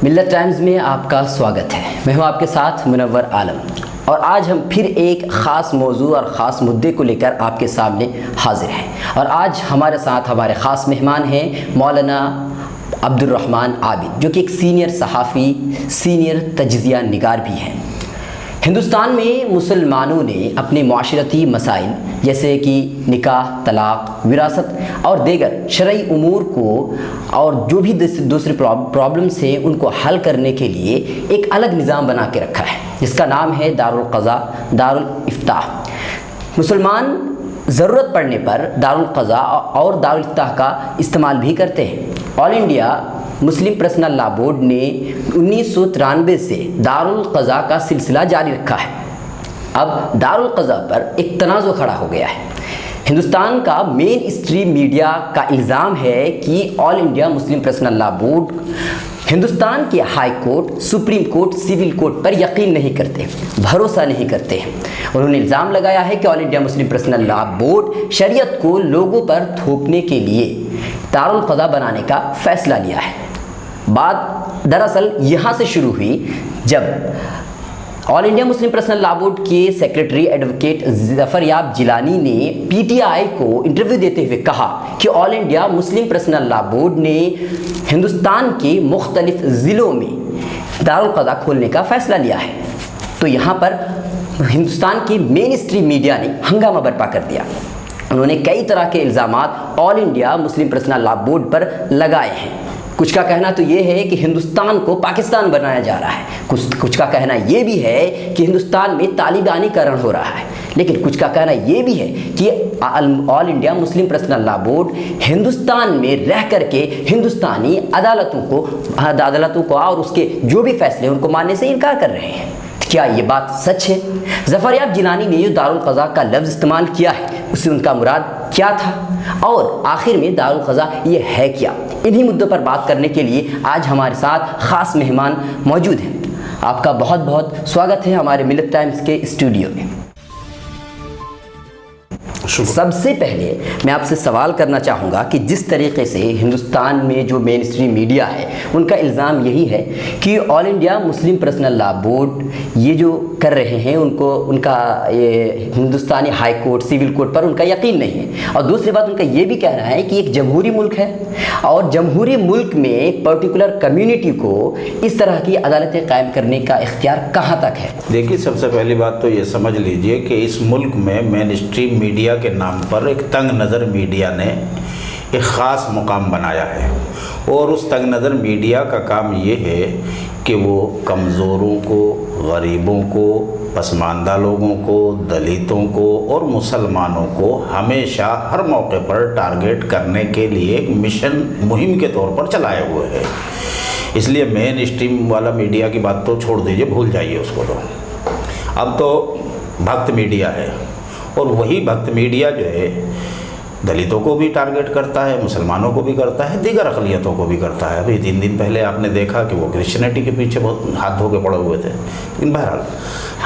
ملت ٹائمز میں آپ کا سواگت ہے۔ میں ہوں آپ کے ساتھ منور عالم، اور آج ہم پھر ایک خاص موضوع اور خاص مدعے کو لے کر آپ کے سامنے حاضر ہیں۔ اور آج ہمارے ساتھ ہمارے خاص مہمان ہیں مولانا عبد الرحمن عابد، جو کہ ایک سینئر صحافی، سینئر تجزیہ نگار بھی ہیں۔ ہندوستان میں مسلمانوں نے اپنے معاشرتی مسائل جیسے کہ نکاح، طلاق، وراثت اور دیگر شرعی امور کو اور جو بھی دوسری پرابلمس ہیں ان کو حل کرنے کے لیے ایک الگ نظام بنا کے رکھا ہے، جس کا نام ہے دارالقضاء، دارالافتاء۔ مسلمان ضرورت پڑنے پر دارالقضاء اور دارالافتاء کا استعمال بھی کرتے ہیں۔ آل India Muslim Personal Law board نے 1993 سے دارالقضاء کا سلسلہ جاری رکھا ہے۔ اب دارالقضاء پر ایک تنازع کھڑا ہو گیا ہے۔ ہندوستان کا مین اسٹریم میڈیا کا الزام ہے کہ All India Muslim Personal Law Board Hindustan کے high court, supreme court, civil court پر یقین نہیں کرتے، بھروسہ نہیں کرتے ہیں۔ انہوں نے الزام لگایا ہے کہ All India Muslim Personal Law board شریعت کو لوگوں پر تھوپنے کے لیے دارالقضاء بنانے کا فیصلہ لیا ہے۔ بات دراصل یہاں سے شروع ہوئی جب آل India Muslim Personal Law board کے سیکرٹری ایڈوکیٹ ظفریاب جیلانی نے پی ٹی آئی کو انٹرویو دیتے ہوئے کہا کہ All India Muslim Personal Law board نے ہندوستان کے مختلف ضلعوں میں دارالقضاء کھولنے کا فیصلہ لیا ہے۔ تو یہاں پر ہندوستان کی مین اسٹریم میڈیا نے ہنگامہ برپا کر دیا۔ انہوں نے کئی طرح کے الزامات آل India Muslim Personal Law board پر لگائے ہیں۔ کچھ کا کہنا تو یہ ہے کہ ہندوستان کو پاکستان بنایا جا رہا ہے، کچھ کا کہنا یہ بھی ہے کہ ہندوستان میں طالبانی کرن ہو رہا ہے، لیکن کچھ کا کہنا یہ بھی ہے کہ All India Muslim Personal Law Board Hindustan میں رہ کر کے ہندوستانی عدالتوں کو اور اس کے جو بھی فیصلے ان کو ماننے سے انکار کر رہے ہیں۔ کیا یہ بات سچ ہے؟ ظفریاب جیلانی نے جو دارالقضاء کا لفظ استعمال کیا ہے، اس سے ان کا مراد کیا تھا، اور آخر میں دارالقضاء یہ ہے کیا؟ انہی مدعوں پر بات کرنے کے لیے آج ہمارے ساتھ خاص مہمان موجود ہیں۔ آپ کا بہت بہت سواگت ہے ہمارے ملت ٹائمز کے اسٹوڈیو میں۔ سب سے پہلے میں آپ سے سوال کرنا چاہوں گا کہ جس طریقے سے ہندوستان میں جو مین اسٹریم میڈیا ہے ان کا الزام یہی ہے کہ All India Muslim Personal Law board یہ جو کر رہے ہیں ان کا ہندوستانی ہائی کورٹ، سول کورٹ پر ان کا یقین نہیں ہے، اور دوسری بات ان کا یہ بھی کہنا ہے کہ ایک جمہوری ملک ہے اور جمہوری ملک میں ایک پرٹیکولر کمیونٹی کو اس طرح کی عدالتیں قائم کرنے کا اختیار کہاں تک ہے؟ دیکھیے، سب سے پہلی بات تو یہ سمجھ لیجئے کہ اس ملک میں مین اسٹریم میڈیا کے نام پر ایک تنگ نظر میڈیا نے ایک خاص مقام بنایا ہے، اور اس تنگ نظر میڈیا کا کام یہ ہے کہ وہ کمزوروں کو، غریبوں کو، پسماندہ لوگوں کو، دلتوں کو اور مسلمانوں کو ہمیشہ ہر موقع پر ٹارگیٹ کرنے کے لیے ایک مشن مہم کے طور پر چلائے ہوئے ہے۔ اس لیے مین اسٹریم والا میڈیا کی بات تو چھوڑ دیجئے، بھول جائیے اس کو۔ تو اب تو بھکت میڈیا ہے، اور وہی بھکت میڈیا جو ہے دلتوں کو بھی ٹارگیٹ کرتا ہے، مسلمانوں کو بھی کرتا ہے، دیگر اقلیتوں کو بھی کرتا ہے۔ ابھی 3 دن پہلے آپ نے دیکھا کہ وہ کرسچینٹی کے پیچھے بہت ہاتھ دھو کے پڑے ہوئے تھے۔ لیکن بہرحال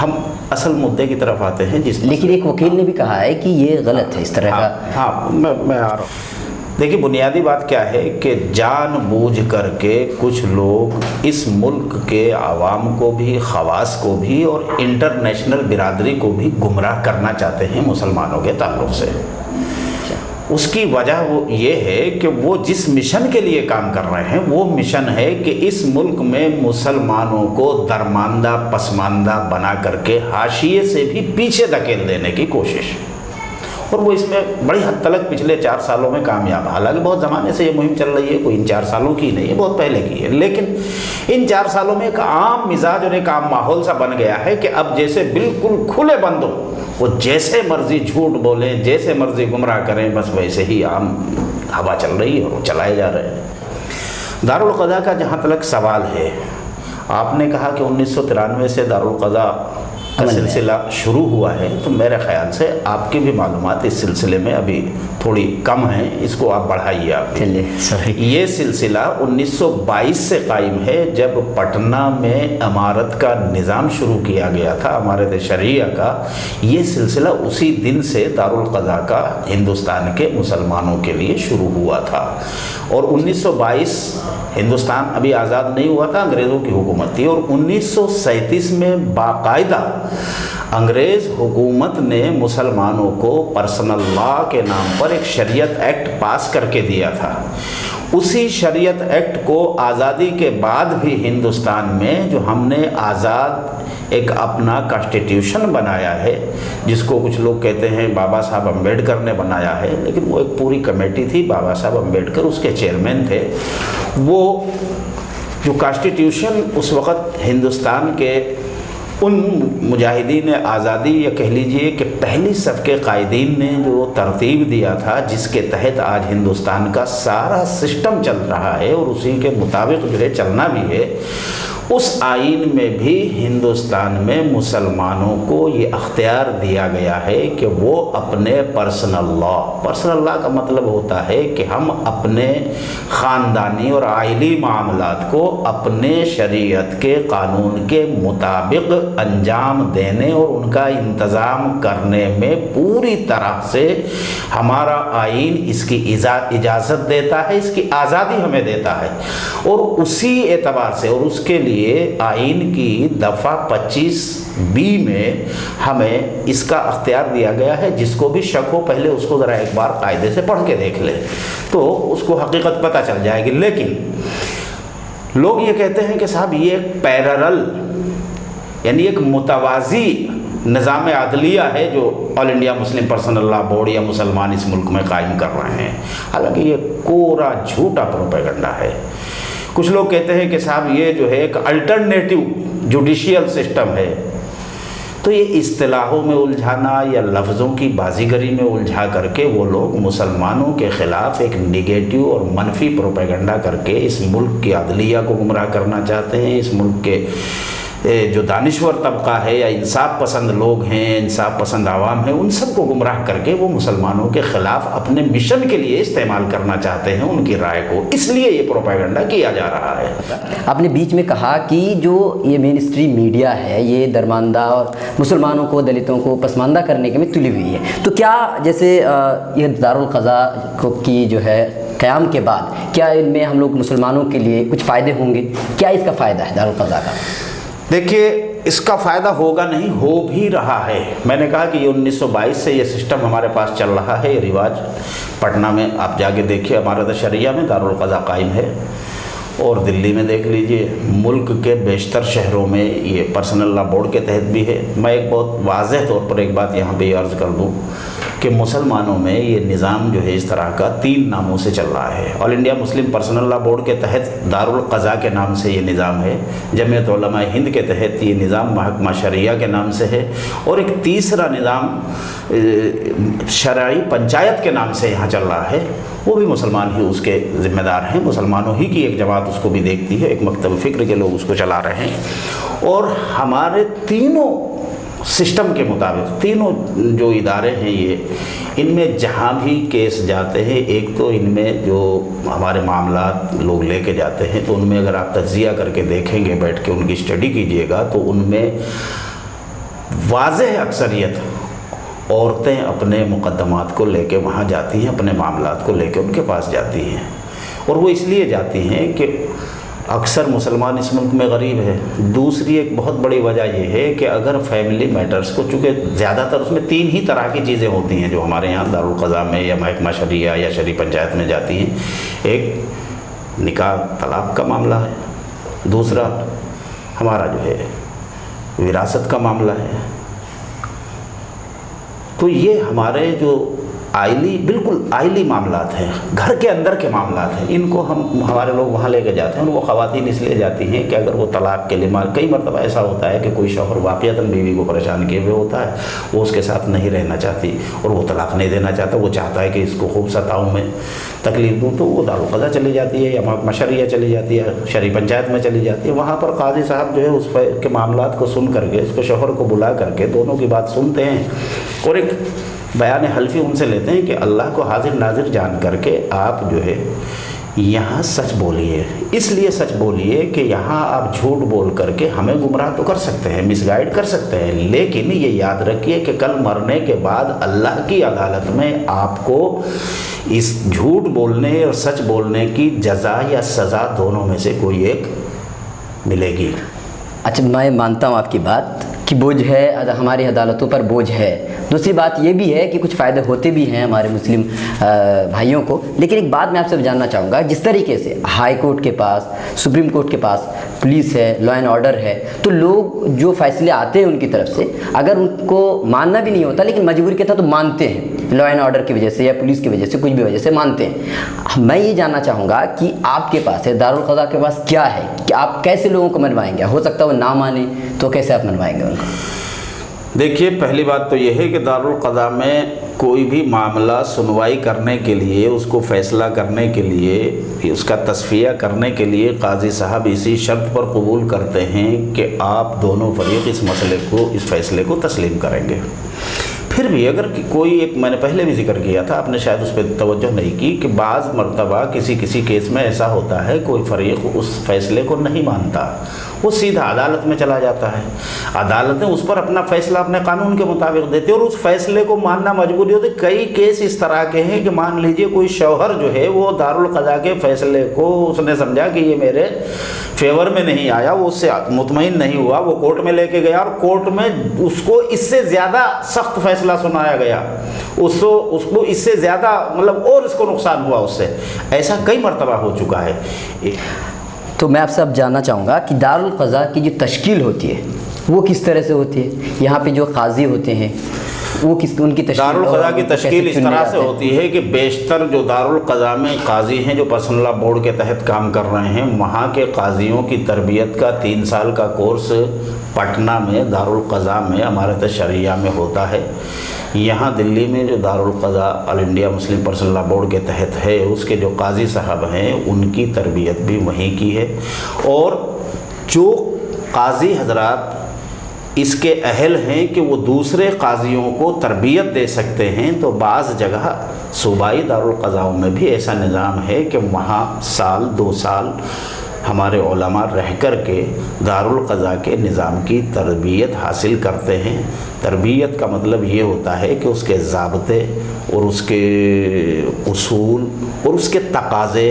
ہم اصل مدعے کی طرف آتے ہیں، لیکن ایک وکیل نے بھی کہا ہے کہ یہ غلط ہے اس طرح کا۔ ہاں، میں آ رہا ہوں۔ دیکھیے، بنیادی بات کیا ہے کہ جان بوجھ کر کے کچھ لوگ اس ملک کے عوام کو بھی، خواص کو بھی اور انٹرنیشنل برادری کو بھی گمراہ کرنا چاہتے ہیں مسلمانوں کے تعلق سے۔ اس کی وجہ وہ یہ ہے کہ وہ جس مشن کے لیے کام کر رہے ہیں وہ مشن ہے کہ اس ملک میں مسلمانوں کو درماندہ، پسماندہ بنا کر کے حاشیے سے بھی پیچھے دھکیل دینے کی کوشش، اور وہ اس میں بڑی حد تک پچھلے 4 سالوں میں کامیاب۔ حالانکہ بہت زمانے سے یہ مہم چل رہی ہے، کوئی ان 4 سالوں کی نہیں ہے، بہت پہلے کی ہے، لیکن ان 4 سالوں میں ایک عام مزاج اور ایک عام ماحول سا بن گیا ہے کہ اب جیسے بالکل کھلے بند ہو، وہ جیسے مرضی جھوٹ بولیں، جیسے مرضی گمراہ کریں، بس ویسے ہی عام ہوا چل رہی ہے اور وہ چلائے جا رہے ہیں۔ دارالقضاء کا جہاں تک سوال ہے، آپ نے کہا کہ 1993 سے دارالقضاء کا سلسلہ شروع ہوا ہے، تو میرے خیال سے آپ کی بھی معلومات اس سلسلے میں ابھی تھوڑی کم ہیں، اس کو آپ بڑھائیے۔ آپ یہ سلسلہ 1922 سے قائم ہے، جب پٹنہ میں امارت کا نظام شروع کیا گیا تھا، امارت شرعیہ کا۔ یہ سلسلہ اسی دن سے دارالقضاء کا ہندوستان کے مسلمانوں کے لیے شروع ہوا تھا، اور 1922 हिंदुस्तान अभी आज़ाद नहीं हुआ था, अंग्रेज़ों की हुकूमत थी, और 1937 में बाकायदा अंग्रेज़ हुकूमत ने मुसलमानों को पर्सनल लॉ के नाम पर एक शरीयत एक्ट पास करके दिया था। उसी शरीयत एक्ट को आज़ादी के बाद भी हिंदुस्तान में जो हमने आज़ाद एक अपना कॉन्स्टिट्यूशन बनाया है, जिसको कुछ लोग कहते हैं बाबा साहब अम्बेडकर ने बनाया है, लेकिन वो एक पूरी कमेटी थी, बाबा साहब अम्बेडकर उसके चेयरमैन थे। वो जो कॉन्स्टिट्यूशन उस वक़्त हिंदुस्तान के उन मुजाहिदीन आज़ादी या कह लीजिए कि पहली सफ़ के कायदीन ने जो तरतीब दिया था, जिसके तहत आज हिंदुस्तान का सारा सिस्टम चल रहा है और उसी के मुताबिक जो है चलना भी है, उस आइन में भी हिंदुस्तान में मुसलमानों को ये अख्तियार दिया गया है कि वो अपने पर्सनल लॉ का मतलब होता है कि हम अपने ख़ानदानी और आइली मामलात को अपने शरीयत के कानून के मुताबिक अंजाम देने और उनका इंतज़ाम करने में पूरी तरह से हमारा आइन इसकी इजाज़त देता है, इसकी आज़ादी हमें देता है। और उसी एतबार से और उसके लिए आइन की दफ़ा 25B में हमें इसका अख्तियार दिया गया है। जिसको भी शक हो पहले उसको ज़रा एक बार कायदे से पढ़ के देख ले तो उसको हकीकत पता चल जाएगी। लेकिन लोग ये कहते हैं कि साहब ये एक पैरेलल यानी एक मुतवाज़ी निज़ाम आदलिया है जो all India Muslim Personal Law board या मुसलमान इस मुल्क में कायम कर रहे हैं। हालांकि ये कोरा झूठा प्रोपेगेंडा है। कुछ लोग कहते हैं कि साहब ये जो है एक अल्टरनेटिव जुडिशियल सिस्टम है। तो ये इस्तिलाहों में उलझाना या लफ्ज़ों की बाजीगरी में उलझा करके वो लोग मुसलमानों के ख़िलाफ़ एक निगेटिव और मनफी प्रोपेगेंडा करके इस मुल्क की अदलिया को गुमराह करना चाहते हैं। इस मुल्क के जो दानिश्वर तबका है या इंसाफ पसंद लोग हैं, इंसाफ पसंद आवाम है, उन सबको गुमराह करके वो मुसलमानों के ख़िलाफ़ अपने मिशन के लिए इस्तेमाल करना चाहते हैं उनकी राय को। इसलिए ये प्रोपेगेंडा किया जा रहा है। आपने बीच में कहा कि जो ये मेन स्ट्रीम मीडिया है ये दरमानदा और मुसलमानों को, दलितों को पसमानदा करने के में तुली हुई है। तो क्या जैसे ये दारुल क़ज़ा की जो है क़याम के बाद क्या इनमें हम लोग मुसलमानों के लिए कुछ फ़ायदे होंगे? क्या इसका फ़ायदा है दारुल क़ज़ा का? देखिए, इसका फ़ायदा होगा नहीं, हो भी रहा है। मैंने कहा कि ये 1922 से ये सिस्टम हमारे पास चल रहा है। ये रिवाज पटना में आप जाके देखिए, हमारा शरिया में दारुल क़ज़ा कायम है, और दिल्ली में देख लीजिए, मुल्क के बेशतर शहरों में ये पर्सनल लॉ बोर्ड के तहत भी है। मैं एक बहुत वाज़ेह तौर पर एक बात यहाँ पे अर्ज़ कर दूँ कि मुसलमानों में ये निज़ाम जो है इस तरह का 3 नामों से चल रहा है। All India Muslim Personal Law Board के तहत दारुल क़ज़ा के नाम से ये निज़ाम है। जमीयत उलमा हिंद के तहत ये निज़ाम महकमा शरिया के नाम से है, और एक तीसरा निज़ाम शरई पंचायत के नाम से यहाँ चल रहा है। वो भी मुसलमान ही उसके ज़िम्मेदार हैं, मुसलमानों ही की एक जमात उसको भी देखती है, एक मकतब फ़िक्र के लोग उसको चला रहे हैं। और हमारे तीनों सिस्टम के मुताबिक तीनों जो इदारे हैं ये, इनमें जहाँ भी केस जाते हैं, एक तो इनमें जो हमारे मामलात लोग लेके जाते हैं तो उनमें अगर आप तज्ज़िया करके देखेंगे, बैठ के उनकी स्टडी कीजिएगा, तो उनमें वाज़ेह अक्सरियत औरतें अपने मुकद्दमात को लेके वहाँ जाती हैं, अपने मामलात को लेके उनके पास जाती हैं। और वो इसलिए जाती हैं कि अक्सर मुसलमान इस मुल्क में गरीब है। दूसरी एक बहुत बड़ी वजह यह है कि अगर फैमिली मैटर्स को, चूँकि ज़्यादातर उसमें 3 ही तरह की चीज़ें होती हैं जो हमारे यहाँ दारुल क़ज़ा में या महकमा शरिया या शरी पंचायत में जाती हैं। एक निकाह तलाक का मामला है, दूसरा हमारा जो है विरासत का मामला है। तो ये हमारे जो बिल्कुल आइली मामलात हैं, घर के अंदर के मामलात हैं, इनको हमारे लोग वहाँ लेके जाते हैं। और वो ख़वातीन इसलिए जाती हैं कि अगर वो तलाक के लिए कई मरतबा ऐसा होता है कि कोई शौहर वाक़ईतन बीवी को परेशान किए हुए होता है, वो उसके साथ नहीं रहना चाहती और वो तलाक नहीं देना चाहता, वो चाहता है कि इसको खूब सताऊँ मैं, तकलीफ दूँ, तो वो दारुल क़ज़ा चली जाती है या महकमा शरिया चली जाती है, शरी पंचायत में चली जाती है। वहाँ पर काजी साहब जो है उस पर के मामलात को सुन करके, उसको शौहर को बुला करके दोनों की बात सुनते हैं और एक बयान हल्फी उनसे लेते हैं कि अल्लाह को हाजिर नाजिर जान करके आप जो है यहाँ सच बोलिए, इसलिए सच बोलिए कि यहाँ आप झूठ बोल करके हमें गुमराह तो कर सकते हैं, मिसगाइड कर सकते हैं, लेकिन ये याद रखिए कि कल मरने के बाद अल्लाह की अदालत में आपको इस झूठ बोलने और सच बोलने की जज़ा या सज़ा दोनों में से कोई एक मिलेगी। अच्छा, मैं मानता हूँ आपकी बात कि बोझ है, हमारी अदालतों पर बोझ है। दूसरी बात ये भी है कि कुछ फ़ायदे होते भी हैं हमारे मुस्लिम भाइयों को। लेकिन एक बात मैं आपसे जानना चाहूँगा, जिस तरीके से हाई कोर्ट के पास, सुप्रीम कोर्ट के पास पुलिस है, लॉ एंड ऑर्डर है, तो लोग जो फैसले आते हैं उनकी तरफ से, अगर उनको मानना भी नहीं होता लेकिन मजबूरी के तहत तो मानते हैं, लॉ एंड ऑर्डर की वजह से या पुलिस की वजह से, कुछ भी वजह से मानते हैं। मैं ये जानना चाहूँगा कि आपके पास है, दारुल क़ज़ा के पास क्या है कि आप कैसे लोगों को मनवाएंगे? हो सकता है वो ना माने, तो कैसे आप मनवाएंगे उनको? देखिए, पहली बात तो यह है कि दारुल क़ज़ा में कोई भी मामला सुनवाई करने के लिए, उसको फ़ैसला करने के लिए, उसका तस्फ़िया करने के लिए काज़ी साहब इसी शर्त पर कबूल करते हैं कि आप दोनों फरीक इस मसले को, इस फ़ैसले को तस्लीम करेंगे। फिर भी अगर कोई एक, मैंने पहले भी जिक्र किया था, आपने शायद उस पर तवज्जो नहीं की, कि बाज़ मरतबा किसी केस में ऐसा होता है कोई फ़रीक उस फ़ैसले को नहीं मानता, वो सीधा अदालत में चला जाता है, अदालतें उस पर अपना फ़ैसला अपने कानून के मुताबिक देती है और उस फ़ैसले को मानना मजबूरी होती है। कई केस इस तरह के हैं कि मान लीजिए कोई शौहर जो है वो दारुल क़ज़ा के फ़ैसले को उसने समझा कि ये मेरे फेवर में नहीं आया, वो उससे मुतमईन नहीं हुआ, वो कोर्ट में लेके गया और कोर्ट में उसको इससे ज़्यादा सख्त फ़ैसला सुनाया गया, उसको इससे ज़्यादा मतलब और इसको नुकसान हुआ उससे। ऐसा कई मरतबा हो चुका है। तो मैं आपसे अब जानना चाहूँगा कि दारुल क़ज़ा की जो तश्कील होती है वो किस तरह से होती है? यहाँ पे जो काजी होते हैं वो उनकी तश्कील, दारुल क़ज़ा की तश्कील इस तरह से होती है कि बेशतर जो दारुल क़ज़ा में काजी हैं, जो पर्सनल लॉ बोर्ड के तहत काम कर रहे हैं, वहाँ के काजियों की तरबियत का 3 साल का कोर्स पटना में दारुल क़ज़ा में इमारत शरिया में होता है। यहाँ दिल्ली में जो दारुल क़ज़ा All India Muslim Personal Law Board के तहत है, उसके जो काजी साहब हैं उनकी तरबियत भी वहीं की है। और जो काजी हजरात इसके अहल हैं कि वो दूसरे काजियों को तरबियत दे सकते हैं, तो बाज़ जगह सूबाई दारुल क़ज़ाओं में भी ऐसा निज़ाम है कि वहाँ साल 2 साल हमारे उलमा रह कर के दारुल क़ज़ा के निज़ाम की तरबियत हासिल करते हैं। तरबियत का मतलब ये होता है कि उसके ज़ाब्ते और उसके उसूल और उसके तकाज़े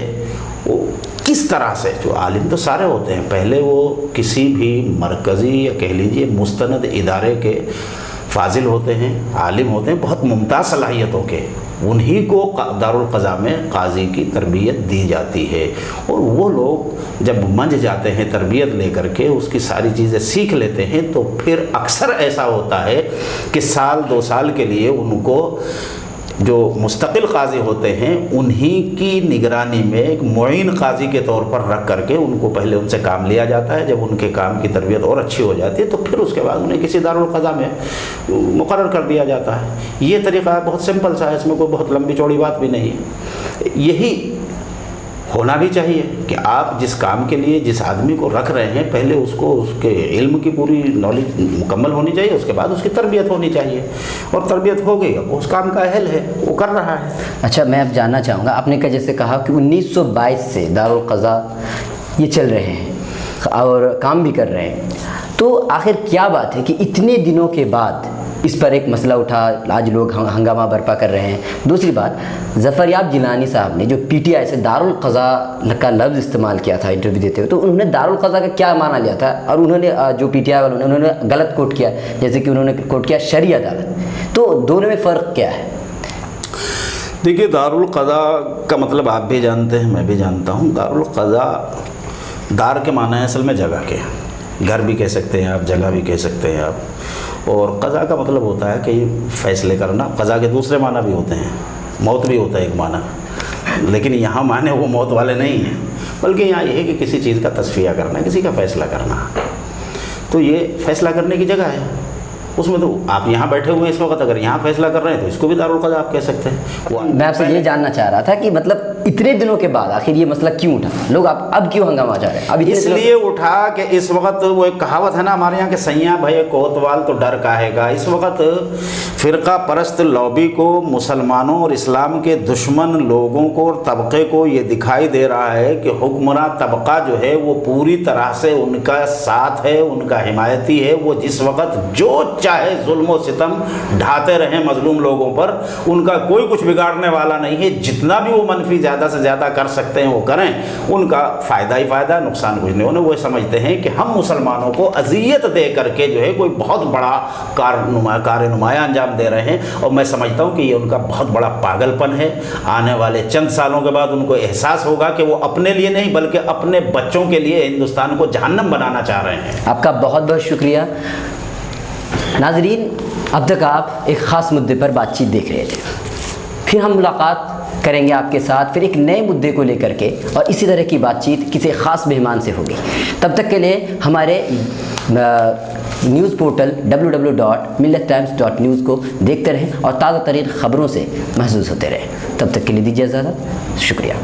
वो किस तरह से, जो आलिम तो सारे होते हैं, पहले वो किसी भी मरकज़ी या कह लीजिए मुस्तनद इदारे के फाजिल होते हैं, आलिम होते हैं, बहुत मुमताज़ सलाहियतों के, उन्हीं को दारुल क़ज़ा में काजी की तरबियत दी जाती है। और वो लोग जब मंझ जाते हैं तरबियत लेकर के, उसकी सारी चीज़ें सीख लेते हैं, तो फिर अक्सर ऐसा होता है कि साल 2 साल के लिए उनको जो मुस्तकिल काजी होते हैं उन्हीं की निगरानी में एक मुईन काजी के तौर पर रख करके उनको पहले उनसे काम लिया जाता है। जब उनके काम की तरबियत और अच्छी हो जाती है तो फिर उसके बाद उन्हें किसी दारुल क़ज़ा में मुकर्रर कर दिया जाता है। ये तरीक़ा बहुत सिंपल सा है, इसमें कोई बहुत लंबी चौड़ी बात भी नहीं है। यही होना भी चाहिए कि आप जिस काम के लिए जिस आदमी को रख रहे हैं, पहले उसको उसके इल्म की पूरी नॉलेज मुकम्मल होनी चाहिए, उसके बाद उसकी तरबियत होनी चाहिए, और तरबियत हो गई अब उस काम का अहल है, वो कर रहा है। अच्छा, मैं अब जानना चाहूँगा, आपने जैसे कहा कि 1922 से दारुल क़ज़ा ये चल रहे हैं और काम भी कर रहे हैं, तो आखिर क्या बात है कि इतने दिनों के बाद इस पर एक मसला उठा, आज लोग हंगामा बर्पा कर रहे हैं। दूसरी बात, ज़फ़रयाब जिलानी साहब ने जो PTI से दारुल क़ज़ा का लफ्ज़ इस्तेमाल किया था इंटरव्यू देते हुए, तो उन्होंने दारुल क़ज़ा का क्या माना लिया था, और उन्होंने जो PTI वालों ने उन्होंने गलत कोट किया, जैसे कि उन्होंने कोट किया शरई अदालत। तो दोनों में फ़र्क क्या है? देखिए, दारुल क़ज़ा का मतलब आप भी जानते हैं, मैं भी जानता हूँ। दारुल क़ज़ा, दार के माना है असल में जगह के, घर भी कह सकते हैं आप, जगह भी कह सकते हैं आप। और क़ज़ा का मतलब होता है कि फ़ैसले करना। क़ज़ा के दूसरे माना भी होते हैं, मौत भी होता है एक माना, लेकिन यहाँ माने वो मौत वाले नहीं हैं, बल्कि यहाँ ये है कि किसी चीज़ का तस्फ़िया करना, किसी का फ़ैसला करना। तो ये फ़ैसला करने की जगह है, उसमें तो आप यहाँ बैठे हुए हैं इस वक्त, अगर यहाँ फ़ैसला कर रहे हैं तो इसको भी दारुल क़ज़ा आप कह सकते हैं। मैं आपसे ये जानना चाह रहा था कि मतलब इतने दिनों के बाद आखिर ये मसला क्यों उठा? लोग अब क्यों हंगामा जा रहे हैं? अब इतने इसलिए उठा कि इस वक्त वो एक कहावत है ना हमारे यहाँ के सैया भय कोतवाल तो डर काहेगा। इस वक्त फ़िरका परस्त लॉबी को, मुसलमानों और इस्लाम के दुश्मन लोगों को और तबके को ये दिखाई दे रहा है कि हुक्मरान तबका जो है वो पूरी तरह से उनका साथ है, उनका हिमायती है। वो जिस वक्त जो चाहे जुल्म व सितम ढाते रहें मजलूम लोगों पर, उनका कोई कुछ बिगाड़ने वाला नहीं है। जितना भी वो मनफी ज़्यादा से ज़्यादा कर सकते हैं वो करें, उनका फ़ायदा ही फ़ायदा, नुकसान कुछ नहीं होने। वो समझते हैं कि हम मुसलमानों को अजियत दे करके जो है कोई बहुत बड़ा कार नुमाया अंजाम दे रहे हैं। और मैं समझता हूँ कि ये उनका बहुत बड़ा पागलपन है। आने वाले चंद सालों के बाद उनको एहसास होगा कि वो अपने लिए नहीं बल्कि अपने बच्चों के लिए हिंदुस्तान को जहन्नम बनाना चाह रहे हैं। आपका बहुत बहुत शुक्रिया। नाजरीन, अब तक आप एक ख़ास मुद्दे पर बातचीत देख रहे थे। फिर हम मुलाकात करेंगे आपके साथ फिर एक नए मुद्दे को लेकर के, और इसी तरह की बातचीत किसी ख़ास मेहमान से होगी। तब तक के लिए हमारे न्यूज़ पोर्टल www.millettimes.news को देखते रहें और ताज़ा तरीन ख़बरों से महसूस होते रहें। तब तक के लिए दीजिए इजाज़त। शुक्रिया।